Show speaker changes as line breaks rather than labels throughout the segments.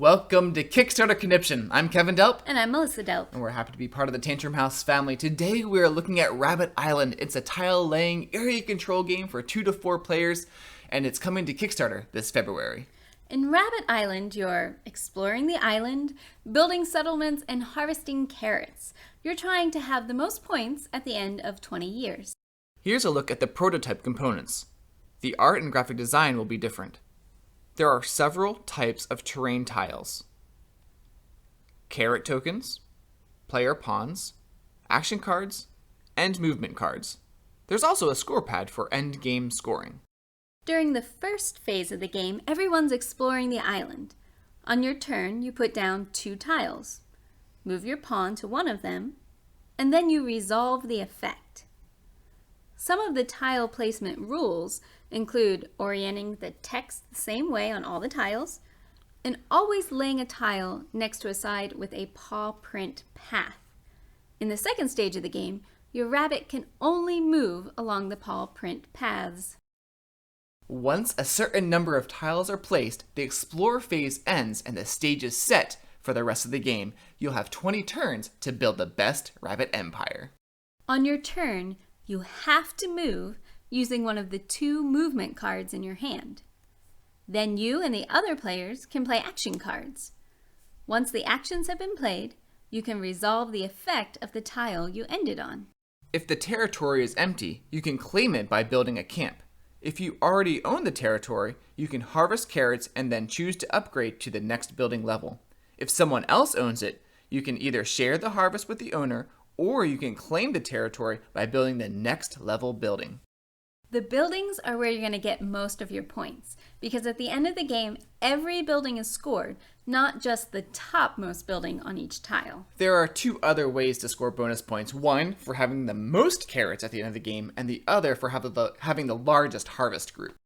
Welcome to Kickstarter Conniption. I'm Kevin Delp.
And I'm Melissa Delp.
And we're happy to be part of the Tantrum House family. Today we are looking at Rabbit Island. It's a tile-laying area control game for 2 to 4 players, and it's coming to Kickstarter this February.
In Rabbit Island, you're exploring the island, building settlements, and harvesting carrots. You're trying to have the most points at the end of 20 years.
Here's a look at the prototype components. The art and graphic design will be different. There are several types of terrain tiles. Carrot tokens, player pawns, action cards, and movement cards. There's also a score pad for end game scoring.
During the first phase of the game, everyone's exploring the island. On your turn, you put down 2 tiles. Move your pawn to one of them, and then you resolve the effect. Some of the tile placement rules include orienting the text the same way on all the tiles, and always laying a tile next to a side with a paw print path. In the second stage of the game, your rabbit can only move along the paw print paths.
Once a certain number of tiles are placed, the Explore phase ends and the stage is set for the rest of the game. You'll have 20 turns to build the best rabbit empire.
On your turn, you have to move using one of the 2 movement cards in your hand. Then you and the other players can play action cards. Once the actions have been played, you can resolve the effect of the tile you ended on.
If the territory is empty, you can claim it by building a camp. If you already own the territory, you can harvest carrots and then choose to upgrade to the next building level. If someone else owns it, you can either share the harvest with the owner, or you can claim the territory by building the next level building.
The buildings are where you're going to get most of your points, because at the end of the game, every building is scored, not just the topmost building on each tile.
There are 2 other ways to score bonus points. One for having the most carrots at the end of the game, and the other for having the largest harvest group.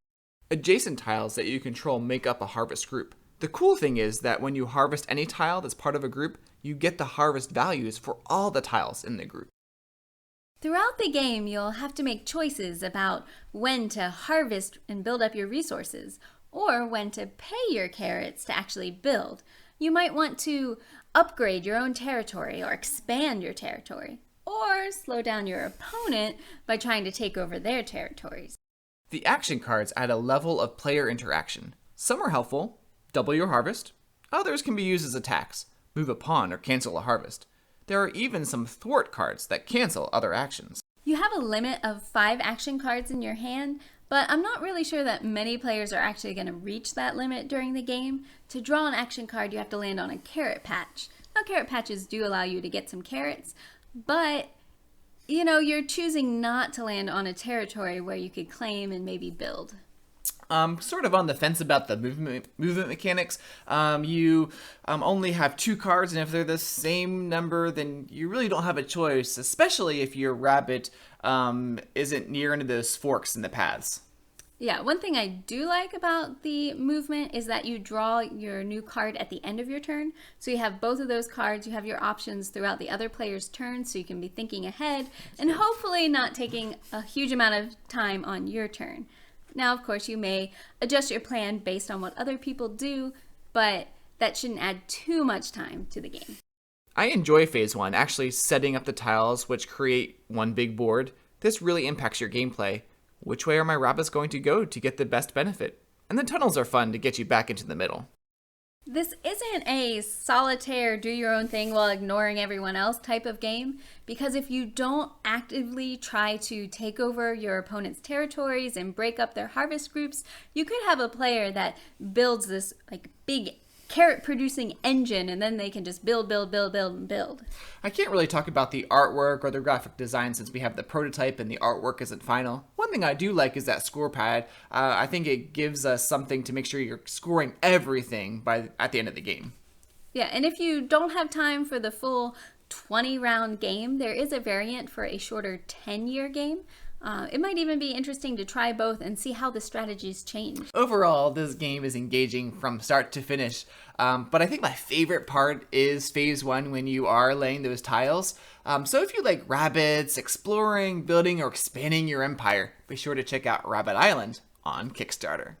Adjacent tiles that you control make up a harvest group. The cool thing is that when you harvest any tile that's part of a group, you get the harvest values for all the tiles in the group.
Throughout the game, you'll have to make choices about when to harvest and build up your resources, or when to pay your carrots to actually build. You might want to upgrade your own territory or expand your territory, or slow down your opponent by trying to take over their territories.
The action cards add a level of player interaction. Some are helpful, double your harvest. Others can be used as attacks, move a pawn or cancel a harvest. There are even some thwart cards that cancel other actions.
You have a limit of 5 action cards in your hand, but I'm not really sure that many players are actually going to reach that limit during the game. To draw an action card, you have to land on a carrot patch. Now, carrot patches do allow you to get some carrots, but you're choosing not to land on a territory where you could claim and maybe build.
Sort of on the fence about the movement mechanics. You only have 2 cards, and if they're the same number, then you really don't have a choice, especially if your rabbit isn't near any of those forks in the paths.
Yeah, one thing I do like about the movement is that you draw your new card at the end of your turn. So you have both of those cards. You have your options throughout the other player's turn, so you can be thinking ahead and hopefully not taking a huge amount of time on your turn. Now, of course, you may adjust your plan based on what other people do, but that shouldn't add too much time to the game.
I enjoy Phase 1, actually setting up the tiles which create one big board. This really impacts your gameplay. Which way are my rabbits going to go to get the best benefit? And the tunnels are fun to get you back into the middle.
This isn't a solitaire, do your own thing while ignoring everyone else type of game, because if you don't actively try to take over your opponent's territories and break up their harvest groups, you could have a player that builds this big carrot producing engine, and then they can just build.
I can't really talk about the artwork or the graphic design since we have the prototype and the artwork isn't final. One thing I do like is that score pad. I think it gives us something to make sure you're scoring everything at the end of the game.
Yeah, and if you don't have time for the full 20-round game, there is a variant for a shorter 10-year game. It might even be interesting to try both and see how the strategies change.
Overall, this game is engaging from start to finish, but I think my favorite part is Phase 1 when you are laying those tiles. So if you like rabbits, exploring, building, or expanding your empire, be sure to check out Rabbit Island on Kickstarter.